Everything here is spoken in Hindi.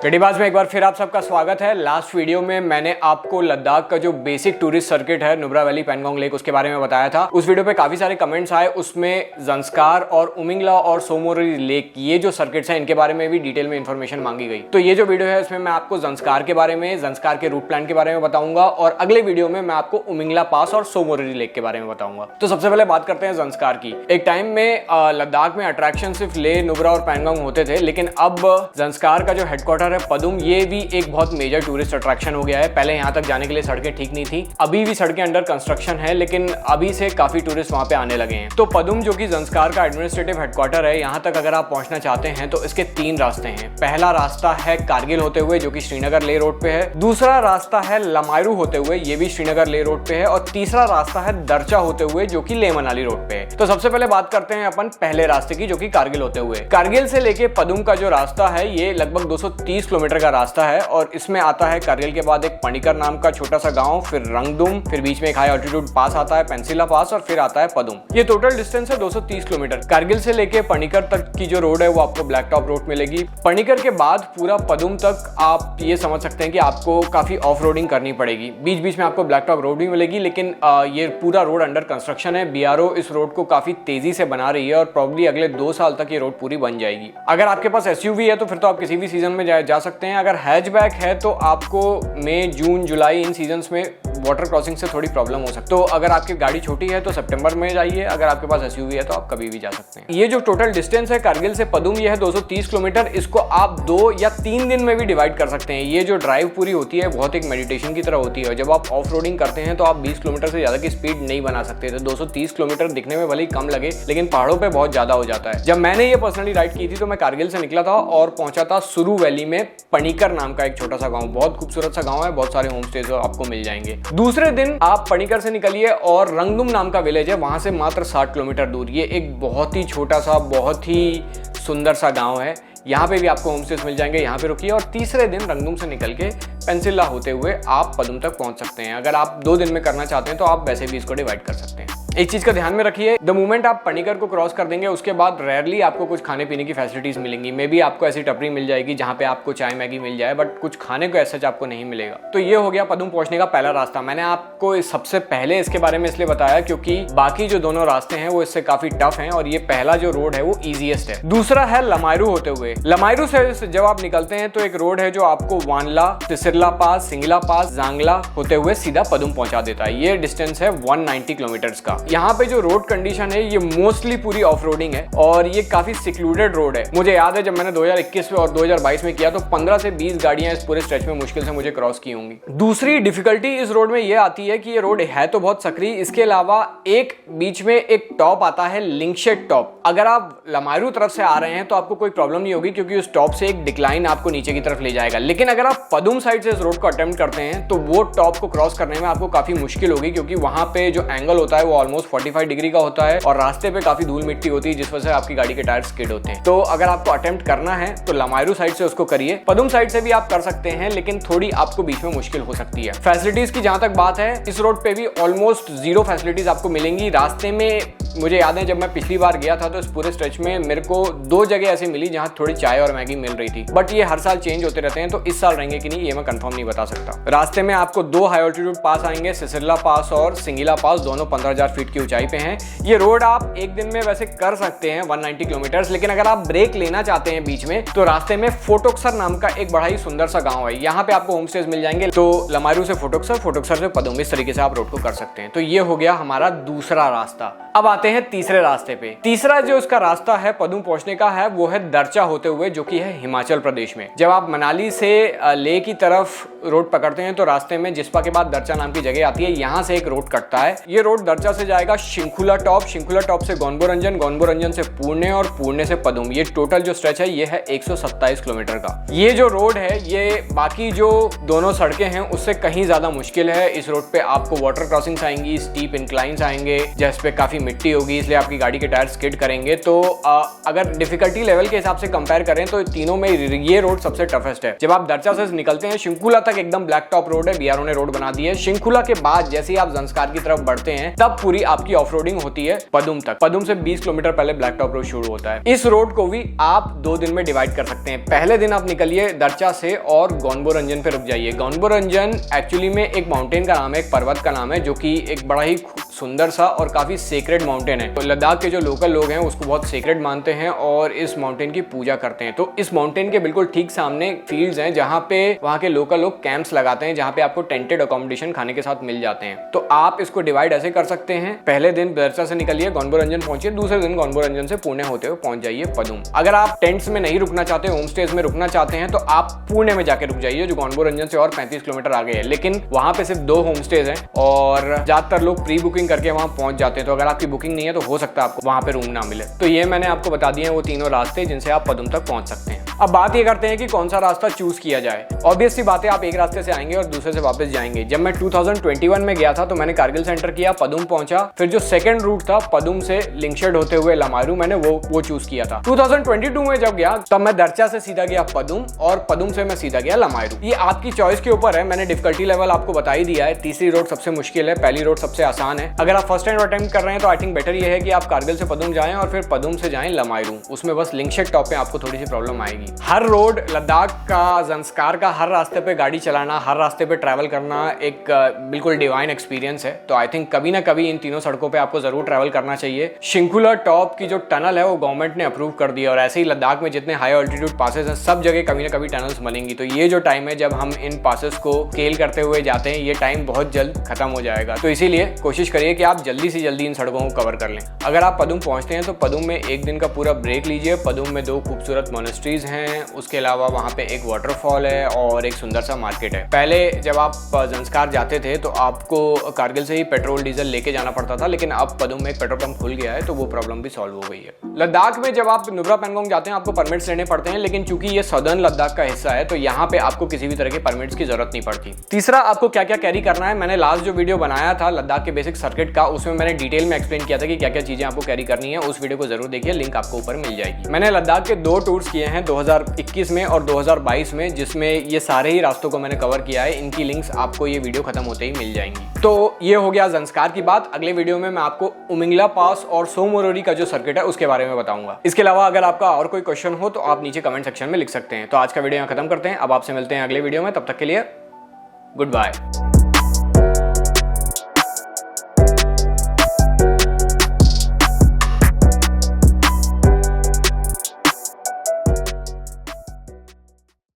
गड्डीबाज में एक बार फिर आप सबका स्वागत है। लास्ट वीडियो में मैंने आपको लद्दाख का जो बेसिक टूरिस्ट सर्किट है नुब्रा वैली पैंगोंग लेक उसके बारे में बताया था। उस वीडियो पे काफी सारे कमेंट्स आए, उसमें ज़ंस्कार और उमिंगला और सोमोरी लेक ये जो सर्किट्स हैं इनके बारे में भी डिटेल में इंफॉर्मेशन मांगी गई। तो ये जो वीडियो है उसमें मैं आपको ज़ंस्कार के बारे में, ज़ंस्कार के रूट प्लान के बारे में बताऊंगा और अगले वीडियो में मैं आपको उमिंगला पास और सोमोरी लेक के बारे में बताऊंगा। तो सबसे पहले बात करते हैं ज़ंस्कार की। एक टाइम में लद्दाख में अट्रैक्शन सिर्फ लेह, नुब्रा और पैंगोंग होते थे, लेकिन अब ज़ंस्कार का जो हेडक्वार्टर है पदुम, ये भी एक बहुत मेजर टूरिस्ट अट्रैक्शन हो गया है। पहले यहाँ तक जाने के लिए सड़कें ठीक नहीं थी, अभी भी सड़कें अंडर कंस्ट्रक्शन है, लेकिन अभी से काफी टूरिस्ट वहाँ पे आने लगे हैं। तो पदुम जो कि ज़ंस्कार का एडमिनिस्ट्रेटिव हेडक्वार्टर है, यहाँ तक अगर आप पहुंचना चाहते हैं तो इसके 3 रास्ते हैं। पहला रास्ता है कारगिल होते हुए जो कि श्रीनगर लेह रोड पे है, दूसरा रास्ता है लमायरू होते हुए, ये भी श्रीनगर लेह रोड पे है, और तीसरा रास्ता है दर्चा होते हुए जो कि लेह मनाली रोड पे है। तो सबसे पहले बात करते हैं अपन पहले रास्ते की जो कि कारगिल होते हुए। कारगिल से लेके पदुम का जो रास्ता है ये लगभग 230 किलोमीटर का रास्ता है और इसमें आता है कारगिल के बाद एक पणिकर नाम का छोटा सा गांव, फिर रंगदुम, फिर बीच में एक हाई ऑल्टीट्यूड पास आता है पेंसिला पास, और फिर आता है पदुम। ये टोटल डिस्टेंस है 230 किलोमीटर। कारगिल से लेके पणिकर तक की जो रोड है वो आपको ब्लैक टॉप रोड मिलेगी। पणिकर के बाद पूरा पदुम तक आप ये समझ सकते हैं कि आपको काफी ऑफ रोडिंग करनी पड़ेगी। बीच बीच में आपको ब्लैक टॉप रोड भी मिलेगी, लेकिन ये पूरा रोड अंडर कंस्ट्रक्शन है। बीआरओ इस रोड को काफी तेजी से बना रही है और प्रॉब्ली अगले 2 साल तक ये रोड पूरी बन जाएगी। अगर आपके पास एसयूवी है तो फिर तो आप किसी भी सीजन में जा सकते हैं। अगर हैचबैक है तो आपको मई, जून, जुलाई इन सीजन्स में वाटर क्रॉसिंग से थोड़ी प्रॉब्लम हो सकती है। तो अगर आपकी गाड़ी छोटी है तो सितंबर में जाइए, अगर आपके पास एसयूवी है तो आप कभी भी जा सकते हैं। ये जो टोटल डिस्टेंस है कारगिल से पदुम, ये है 230 किलोमीटर। इसको आप 2 या 3 दिन में भी डिवाइड कर सकते हैं। ये जो ड्राइव पूरी होती है बहुत एक मेडिटेशन की तरह होती है। जब आप ऑफ रोडिंग करते हैं तो आप 20 किलोमीटर से ज्यादा की स्पीड नहीं बना सकते। तो 230 किलोमीटर दिखने में भले ही कम लगे, लेकिन पहाड़ों पे बहुत ज्यादा हो जाता है। जब मैंने ये पर्सनली राइड की थी तो मैं कारगिल से निकला था और पहुंचा था सुरू वैली में पणिकर नाम का एक छोटा सा गाँव। बहुत खूबसूरत सा गाँव है, बहुत सारे होम स्टेज आपको मिल जाएंगे। दूसरे दिन आप पणिकर से निकलिए और रंगदुम नाम का विलेज है, वहां से मात्र 60 किलोमीटर दूर। ये एक बहुत ही छोटा सा, बहुत ही सुंदर सा गांव है। यहाँ पे भी आपको होम स्टेज मिल जाएंगे, यहाँ पे रुकिए और तीसरे दिन रंगदुम से निकल के पेंसिला होते हुए आप पदुम तक पहुंच सकते हैं। अगर आप 2 दिन में करना चाहते हैं तो आप वैसे भी इसको डिवाइड कर सकते हैं। एक चीज का ध्यान में रखिए, द मोमेंट आप पणिकर को क्रॉस कर देंगे उसके बाद रेयरली आपको कुछ खाने पीने की फैसिलिटीज मिलेंगी। मे बी आपको ऐसी टपरी मिल जाएगी जहाँ पे आपको चाय मैगी मिल जाए, बट कुछ खाने को ऐसा आपको नहीं मिलेगा। तो ये हो गया पदुम पहुंचने का पहला रास्ता। मैंने आपको सबसे पहले इसके बारे में इसलिए बताया क्योंकि बाकी जो दोनों रास्ते हैं वो इससे काफी टफ हैं और ये पहला जो रोड है वो ईजीएस्ट है। दूसरा है लमायरू होते हुए। लमायरू से जब आप निकलते हैं तो एक रोड है जो आपको वानला, तिसिरला पास, सिंगला पास, जांगला होते हुए सीधा पदुम पहुंचा देता है। ये डिस्टेंस है 190 किलोमीटर्स का। यहाँ पे जो रोड कंडीशन है ये मोस्टली पूरी ऑफ रोडिंग है और ये काफी सिक्लूडेड रोड है। मुझे याद है जब मैंने 2021 में और 2022 में किया तो 15 से 20 गाड़ियां इस पूरे स्ट्रेच में मुश्किल से मुझे क्रॉस की होंगी। दूसरी डिफिकल्टी इस रोड में ये आती है कि ये रोड है तो बहुत सकरी, इसके अलावा एक बीच में एक टॉप आता है, लिंकशेड टॉप। अगर आप लमायरू तरफ से आ रहे हैं तो आपको कोई प्रॉब्लम नहीं होगी क्योंकि उस टॉप से एक डिक्लाइन आपको नीचे की तरफ ले जाएगा। लेकिन अगर आप पदुम साइड से इस रोड को अटेम्प्ट करते हैं तो वो टॉप को क्रॉस करने में आपको काफी मुश्किल होगी क्योंकि वहां पे जो एंगल होता है वो ऑलमोस्ट 45 डिग्री का होता है और रास्ते पे काफी धूल मिट्टी होती है जिस वजह से आपकी गाड़ी के टायर स्किड होते हैं। तो अगर आपको अटेम्प्ट करना है तो लमायरू साइड से उसको करिए। पदुम साइड से भी आप कर सकते हैं लेकिन थोड़ी आपको बीच में मुश्किल हो सकती है। फैसिलिटीज की जहां तक बात है, इस रोड पे भी ऑलमोस्ट 0 फैसिलिटीज आपको मिलेंगी। रास्ते में मुझे याद है जब मैं पिछली बार गया था तो इस पूरे स्ट्रेच में मेरे को 2 जगह ऐसी मिली जहां थोड़ी चाय और मैगी मिल रही थी, बट ये हर साल चेंज होते रहते हैं तो इस साल रहेंगे कि नहीं ये मैं कंफर्म नहीं बता सकता। रास्ते में आपको 2 हाई ऑल्टीट्यूड पास आएंगे, सिसिरला पास और सिंगिला पास, दोनों 15,000 फीट की ऊंचाई पे हैं। ये रोड आप एक दिन में वैसे कर सकते हैं 190 किलोमीटर, लेकिन अगर आप ब्रेक लेना चाहते हैं बीच में तो रास्ते में फोटोक्सर नाम का एक बड़ा ही सुंदर सा गांव है, यहाँ पे आपको होम स्टेज मिल जाएंगे। तो लमायरू से फोटोक्सर, फोटोक्सर से पदुम, इस तरीके से आप रोड को कर सकते हैं। तो ये हो गया हमारा दूसरा रास्ता। अब आते हैं तीसरे रास्ते पे। तीसरा जो इसका रास्ता है पदुम पहुंचने का है वो है दर्चा होते हुए जो कि है हिमाचल प्रदेश में। जब आप मनाली से लेह की तरफ रोड पकड़ते हैं तो रास्ते में जिस्पा के बाद दर्चा नाम की जगह आती है, यहाँ से एक रोड कटता है। ये रोड दर्चा से जाएगा शिंकुला टॉप, शिंकुला टॉप से गोनबोरंजन, गोनबोरंजन से पुणे और पुणे से पदुम। ये टोटल जो स्ट्रेच है ये है 127 किलोमीटर का। ये जो रोड है ये बाकी जो दोनों सड़कें हैं उससे कहीं ज्यादा मुश्किल है। इस रोड पे आपको वाटर क्रॉसिंग्स आएंगी, स्टीप इंक्लाइंस आएंगे जिस पे काफी मिट्टी होगी, इसलिए आपकी गाड़ी के टायर स्किड करेंगे। तो अगर डिफिकल्टी लेवल के हिसाब से कंपेयर करें तो तीनों में ये रोड सबसे टफेस्ट है। जब आप दर्चा से निकलते हैं शिंकुला तक एकदम ब्लैक टॉप रोड है, बीआरओ ने रोड बना दी है। शिंकुला के बाद जैसे ही आप ज़ंस्कार की तरफ बढ़ते हैं तब पूरी आपकी ऑफ रोडिंग होती है पदुम तक। पदुम से 20 किलोमीटर पहले ब्लैक टॉप रोड शुरू होता है। इस रोड को भी आप 2 दिन में डिवाइड कर सकते हैं। पहले दिन आप निकलिए दरचा से और गौनबो रंजन पे रुक जाइए। गौनबो रंजन एक्चुअली में एक माउंटेन का नाम है, एक पर्वत का नाम है, जो कि एक बड़ा ही सुंदर सा और काफी सेक्रेड माउंटेन है। तो लद्दाख के जो लोकल लोग हैं उसको बहुत सेक्रेड मानते हैं और इस माउंटेन की पूजा करते हैं। तो इस माउंटेन के बिल्कुल ठीक सामने फील्ड्स हैं जहाँ पे वहाँ के लोकल लोग कैंप्स लगाते हैं, जहाँ पे आपको टेंटेड अकोमोडेशन खाने के साथ मिल जाते हैं। तो आप इसको डिवाइड ऐसे कर सकते हैं, पहले दिन दरचा से निकलिए, गौनबो रंजन पहुंचिए, दूसरे दिन गौनबो रंजन से पुणे होते हुए पहुंच जाइए पदुम। अगर आप टेंट्स में नहीं रुकना चाहते, होम स्टेज में रुकना चाहते हैं, तो आप पुणे में जाके रुक जाइए, जो गौनबो रंजन से और 35 किलोमीटर आगे है। लेकिन वहां पे सिर्फ 2 होम स्टेज हैं और ज्यादातर लोग प्री बुकिंग करके वहां पहुंच जाते हैं। तो अगर आपकी बुकिंग नहीं है तो हो सकता है आपको वहां पे रूम ना मिले। तो ये मैंने आपको बता दिए हैं वो तीनों रास्ते जिनसे आप पदुम तक पहुंच सकते हैं। अब बात ये करते हैं कि कौन सा रास्ता चूज किया जाए। ऑब्वियस सी बात है, आप एक रास्ते से आएंगे और दूसरे से वापस जाएंगे। जब मैं 2021 में गया था तो मैंने कारगिल सेंटर किया, पदुम पहुंचा, फिर जो सेकंड रूट था पदुम से लिंकशेड होते हुए लमारू, मैंने वो चूज किया था। 2022 में जब गया तब मैं दरचा से सीधा गया पदुम और पदुम से मैं सीधा गया लमारू। ये आपकी चॉइस के ऊपर है। मैंने डिफिकल्टी लेवल आपको बता ही दिया है। तीसरी रोड सबसे मुश्किल है, पहली रोड सबसे आसान है। अगर आप फर्स्ट टाइम अटेम्प्ट कर रहे हैं तो आई थिंक बेटर ये है कि आप कारगिल से पदुम जाएं और फिर पदुम से जाएं लमारू। उसमें बस लिंकशेड टॉप पे आपको थोड़ी सी प्रॉब्लम आएगी। हर रोड, लद्दाख का, ज़ंस्कार का, हर रास्ते पे गाड़ी चलाना, हर रास्ते पे ट्रैवल करना एक बिल्कुल डिवाइन एक्सपीरियंस है। तो आई थिंक कभी ना कभी इन तीनों सड़कों पे आपको जरूर ट्रैवल करना चाहिए। शिंकुला टॉप की जो टनल है वो गवर्नमेंट ने अप्रूव कर दिया और ऐसे ही लद्दाख में जितने हाई ऑल्टीट्यूड पासेस हैं सब जगह कभी ना कभी टनल्स बनेंगी। तो ये जो टाइम है जब हम इन पासेस को स्केल करते हुए जाते हैं, ये टाइम बहुत जल्द खत्म हो जाएगा। तो इसीलिए कोशिश करिए कि आप जल्दी से जल्दी इन सड़कों को कवर कर लें। अगर आप पदुम पहुंचते हैं तो पदुम में एक दिन का पूरा ब्रेक लीजिए। पदुम में 2 खूबसूरत मोनेस्ट्रीज हैं, उसके अलावा वहाँ पे एक वाटरफॉल है और एक सुंदर सा मार्केट है। पहले जब आप ज़ंस्कार जाते थे तो आपको कारगिल से ही पेट्रोल डीजल लेके जाना पड़ता था, लेकिन अब पदुम में एक पेट्रोल पंप खुल गया है तो वो प्रॉब्लम भी सॉल्व हो गई है। लद्दाख में जब आप नुब्रा पैनगोंग जाते हैं आपको परमिट्स लेने पड़ते हैं, लेकिन चूंकि ये सदर्न लद्दाख का हिस्सा है तो यहाँ पे आपको किसी भी तरह के परमिट्स की जरूरत नहीं पड़ती। तीसरा, आपको क्या क्या कैरी करना है। मैंने लास्ट जो वीडियो बनाया था लद्दाख के बेसिक सर्किट का, उसमें मैंने डिटेल में एक्सप्लेन किया था कि क्या क्या चीजें आपको कैरी करनी है। उस वीडियो को जरूर देखिए, लिंक आपको ऊपर मिल जाएगी। मैंने लद्दाख के 2 टूर्स किए हैं 2021 में और 2022 में, जिसमें ये सारे ही रास्तों को मैंने कवर किया है। इनकी लिंक्स आपको ये वीडियो खत्म होते ही मिल जाएंगी। तो ये हो गया ज़ंस्कार की बात। अगले वीडियो में मैं आपको उमिंगला पास और सो मोरोरी का जो सर्किट है उसके बारे में बताऊंगा। इसके अलावा अगर आपका और कोई क्वेश्चन हो तो आप नीचे कमेंट सेक्शन में लिख सकते हैं। तो आज का वीडियो यहाँ खत्म करते हैं। अब आपसे मिलते हैं अगले वीडियो में, तब तक के लिए गुड बाय।